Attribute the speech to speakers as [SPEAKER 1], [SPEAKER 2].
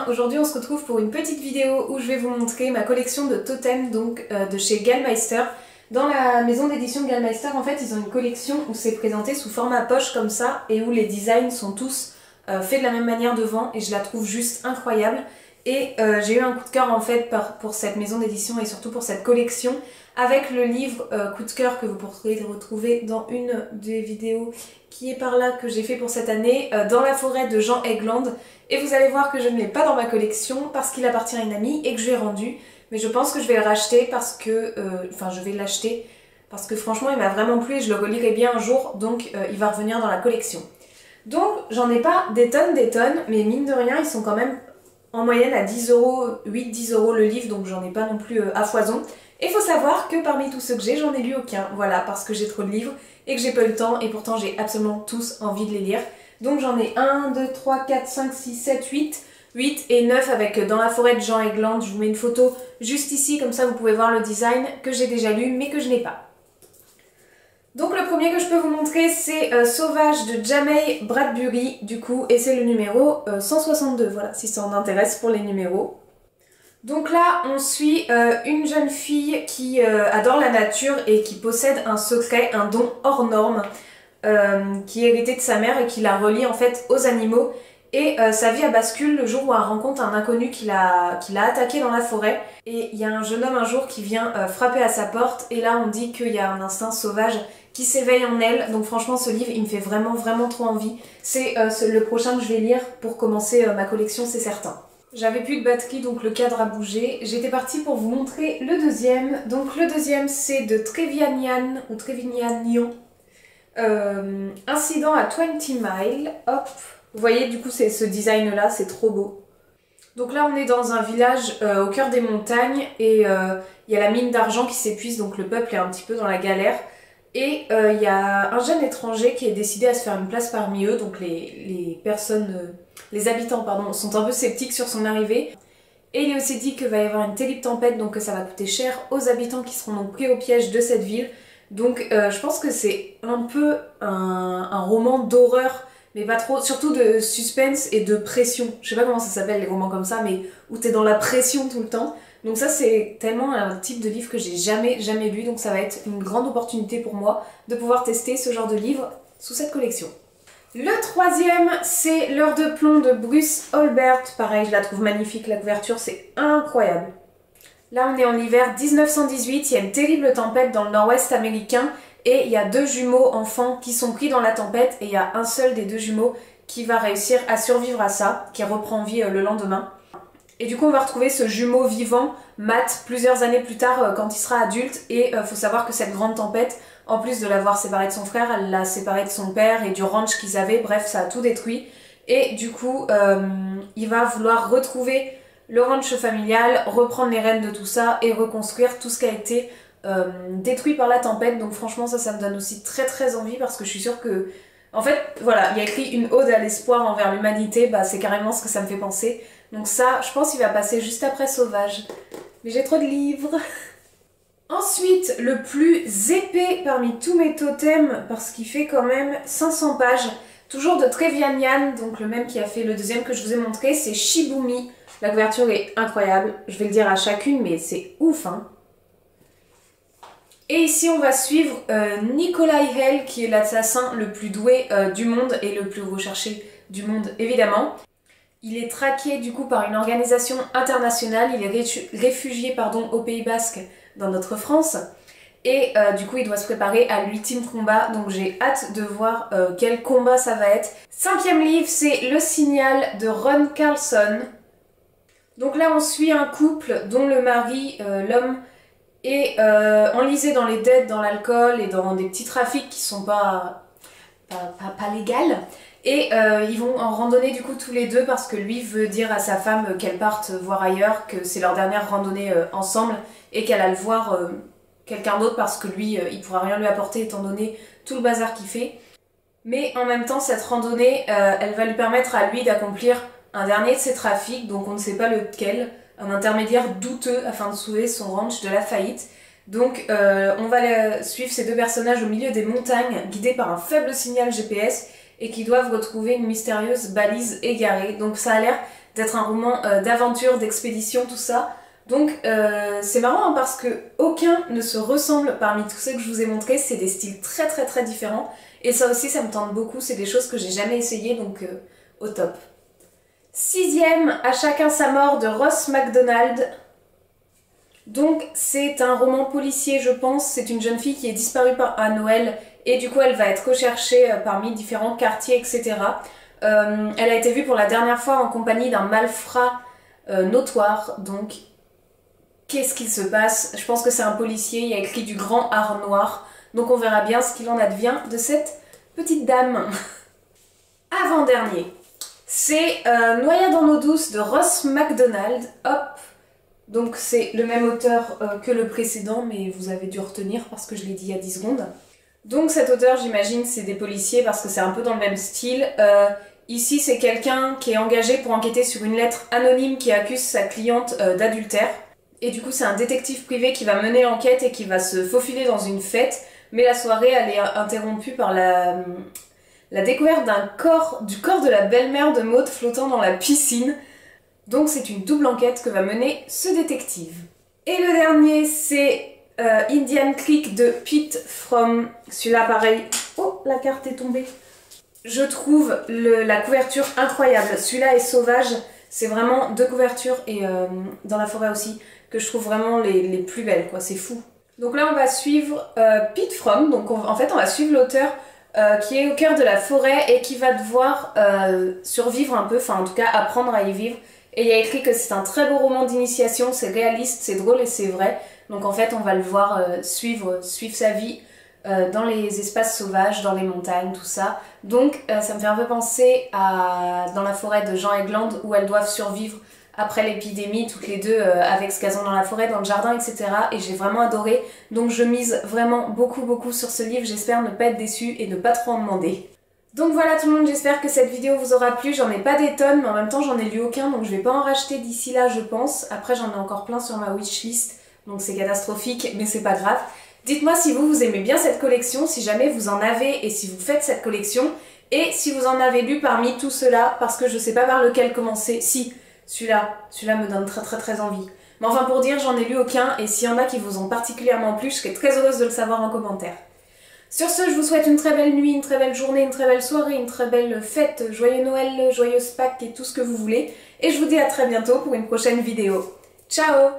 [SPEAKER 1] Aujourd'hui on se retrouve pour une petite vidéo où je vais vous montrer ma collection de totems donc de chez Gallmeister. Dans la maison d'édition Gallmeister en fait ils ont une collection où c'est présenté sous format poche comme ça et où les designs sont tous faits de la même manière devant et je la trouve juste incroyable. Et j'ai eu un coup de cœur en fait pour cette maison d'édition et surtout pour cette collection avec le livre coup de cœur que vous pourrez retrouver dans une des vidéos qui est par là que j'ai fait pour cette année, Dans la forêt de Jean Egland. Et vous allez voir que je ne l'ai pas dans ma collection parce qu'il appartient à une amie et que je lui ai rendu. Mais je pense que je vais le racheter parce que... Enfin, je vais l'acheter parce que franchement il m'a vraiment plu et je le relirai bien un jour, donc il va revenir dans la collection. Donc j'en ai pas des tonnes, mais mine de rien ils sont quand même en moyenne à 10 €, 8-10 € le livre, donc j'en ai pas non plus à foison. Et il faut savoir que parmi tous ceux que j'ai, j'en ai lu aucun, voilà, parce que j'ai trop de livres et que j'ai pas eu le temps et pourtant j'ai absolument tous envie de les lire. Donc j'en ai 1, 2, 3, 4, 5, 6, 7, 8 et 9 avec Dans la forêt de Jean Egland. Je vous mets une photo juste ici, comme ça vous pouvez voir le design que j'ai déjà lu mais que je n'ai pas. Donc le premier que je peux vous montrer c'est Sauvage de Jamey Bradbury du coup et c'est le numéro 162, voilà, si ça en intéresse pour les numéros. Donc là on suit une jeune fille qui adore la nature et qui possède un secret, un don hors norme qui est hérité de sa mère et qui la relie en fait aux animaux. Et sa vie bascule le jour où elle rencontre un inconnu qui l'a attaqué dans la forêt. Et il y a un jeune homme un jour qui vient frapper à sa porte et là on dit qu'il y a un instinct sauvage qui s'éveille en elle. Donc franchement ce livre il me fait vraiment trop envie. C'est le prochain que je vais lire pour commencer ma collection, c'est certain. J'avais plus de batterie donc le cadre a bougé. J'étais partie pour vous montrer le deuxième. Donc le deuxième c'est de Trevignano ou Trevignano. Incident à 20 miles. Hop. Vous voyez du coup c'est ce design là, c'est trop beau. Donc là on est dans un village au cœur des montagnes et il y a la mine d'argent qui s'épuise, donc le peuple est un petit peu dans la galère. Et il y a un jeune étranger qui est décidé à se faire une place parmi eux, donc les habitants pardon, sont un peu sceptiques sur son arrivée. Et il est aussi dit qu'il va y avoir une terrible tempête, donc que ça va coûter cher aux habitants qui seront donc pris au piège de cette ville. Donc je pense que c'est un peu un roman d'horreur, mais pas trop, surtout de suspense et de pression. Je sais pas comment ça s'appelle les romans comme ça, mais où t'es dans la pression tout le temps. Donc ça c'est tellement un type de livre que j'ai jamais lu, donc ça va être une grande opportunité pour moi de pouvoir tester ce genre de livre sous cette collection. Le troisième c'est L'heure de plomb de Bruce Holbert. Pareil, je la trouve magnifique, la couverture c'est incroyable. Là on est en hiver 1918, il y a une terrible tempête dans le nord-ouest américain et il y a deux jumeaux enfants qui sont pris dans la tempête et il y a un seul des deux jumeaux qui va réussir à survivre à ça, qui reprend vie le lendemain. Et du coup on va retrouver ce jumeau vivant, Matt, plusieurs années plus tard quand il sera adulte. Et faut savoir que cette grande tempête, en plus de l'avoir séparé de son frère, elle l'a séparé de son père et du ranch qu'ils avaient, bref ça a tout détruit. Et du coup il va vouloir retrouver le ranch familial, reprendre les rênes de tout ça et reconstruire tout ce qui a été détruit par la tempête. Donc franchement ça me donne aussi très envie parce que je suis sûre que... En fait voilà, il y a écrit une ode à l'espoir envers l'humanité, bah c'est carrément ce que ça me fait penser. Donc ça, je pense qu'il va passer juste après Sauvage. Mais j'ai trop de livres. Ensuite, le plus épais parmi tous mes totems, parce qu'il fait quand même 500 pages. Toujours de Trevignano, donc le même qui a fait le deuxième que je vous ai montré, c'est Shibumi. La couverture est incroyable, je vais le dire à chacune, mais c'est ouf hein. Et ici on va suivre Nikolai Hell, qui est l'assassin le plus doué du monde et le plus recherché du monde évidemment. Il est traqué du coup par une organisation internationale, il est réfugié pardon, au Pays Basque dans notre France. Et du coup il doit se préparer à l'ultime combat, donc j'ai hâte de voir quel combat ça va être. Cinquième livre c'est Le Signal de Ron Carlson. Donc là on suit un couple dont le mari, l'homme, est enlisé dans les dettes, dans l'alcool et dans des petits trafics qui sont pas légales. Et ils vont en randonnée du coup tous les deux parce que lui veut dire à sa femme qu'elle parte voir ailleurs, que c'est leur dernière randonnée ensemble et qu'elle a le voir quelqu'un d'autre parce que lui il pourra rien lui apporter étant donné tout le bazar qu'il fait. Mais en même temps cette randonnée elle va lui permettre à lui d'accomplir un dernier de ses trafics, donc on ne sait pas lequel, un intermédiaire douteux afin de sauver son ranch de la faillite. Donc on va suivre ces deux personnages au milieu des montagnes guidés par un faible signal GPS et qui doivent retrouver une mystérieuse balise égarée. Donc ça a l'air d'être un roman d'aventure, d'expédition, tout ça. Donc c'est marrant hein, parce que aucun ne se ressemble parmi tous ceux que je vous ai montrés, c'est des styles très différents. Et ça aussi ça me tente beaucoup, c'est des choses que j'ai jamais essayées donc au top. Sixième, À chacun sa mort de Ross MacDonald. Donc c'est un roman policier je pense, c'est une jeune fille qui est disparue à Noël et du coup elle va être recherchée parmi différents quartiers etc. Elle a été vue pour la dernière fois en compagnie d'un malfrat notoire, donc qu'est-ce qu'il se passe? Je pense que c'est un policier, il y a écrit du grand art noir, donc on verra bien ce qu'il en advient de cette petite dame. Avant-dernier, c'est Noyade en eau douce de Ross MacDonald, hop. Donc c'est le même auteur que le précédent, mais vous avez dû retenir parce que je l'ai dit il y a 10 secondes. Donc cet auteur, j'imagine, c'est des policiers parce que c'est un peu dans le même style. Ici, c'est quelqu'un qui est engagé pour enquêter sur une lettre anonyme qui accuse sa cliente d'adultère. Et du coup, c'est un détective privé qui va mener l'enquête et qui va se faufiler dans une fête. Mais la soirée, elle est interrompue par la découverte du corps de la belle-mère de Maud flottant dans la piscine. Donc c'est une double enquête que va mener ce détective. Et le dernier, c'est Indian Creek de Pete From. Celui-là, pareil. Oh, la carte est tombée. Je trouve la couverture incroyable. Celui-là est sauvage. C'est vraiment deux couvertures et dans la forêt aussi que je trouve vraiment les plus belles, quoi. C'est fou. Donc là, on va suivre Pete From. Donc en fait, on va suivre l'auteur qui est au cœur de la forêt et qui va devoir survivre un peu, enfin en tout cas apprendre à y vivre. Et il y a écrit que c'est un très beau roman d'initiation, c'est réaliste, c'est drôle et c'est vrai. Donc en fait on va le voir suivre sa vie dans les espaces sauvages, dans les montagnes, tout ça. Donc ça me fait un peu penser à dans la forêt de Jean Egland où elles doivent survivre après l'épidémie toutes les deux avec ce qu'elles ont dans la forêt, dans le jardin, etc. Et j'ai vraiment adoré. Donc je mise vraiment beaucoup sur ce livre, j'espère ne pas être déçue et ne pas trop en demander. Donc voilà tout le monde, j'espère que cette vidéo vous aura plu. J'en ai pas des tonnes, mais en même temps j'en ai lu aucun, donc je vais pas en racheter d'ici là je pense. Après j'en ai encore plein sur ma wishlist, donc c'est catastrophique, mais c'est pas grave. Dites-moi si vous aimez bien cette collection, si jamais vous en avez et si vous faites cette collection. Et si vous en avez lu parmi tout cela, parce que je sais pas par lequel commencer. Si, celui-là me donne très envie. Mais enfin pour dire, j'en ai lu aucun, et s'il y en a qui vous ont particulièrement plu, je serais très heureuse de le savoir en commentaire. Sur ce, je vous souhaite une très belle nuit, une très belle journée, une très belle soirée, une très belle fête, joyeux Noël, joyeuse Pâques et tout ce que vous voulez. Et je vous dis à très bientôt pour une prochaine vidéo. Ciao!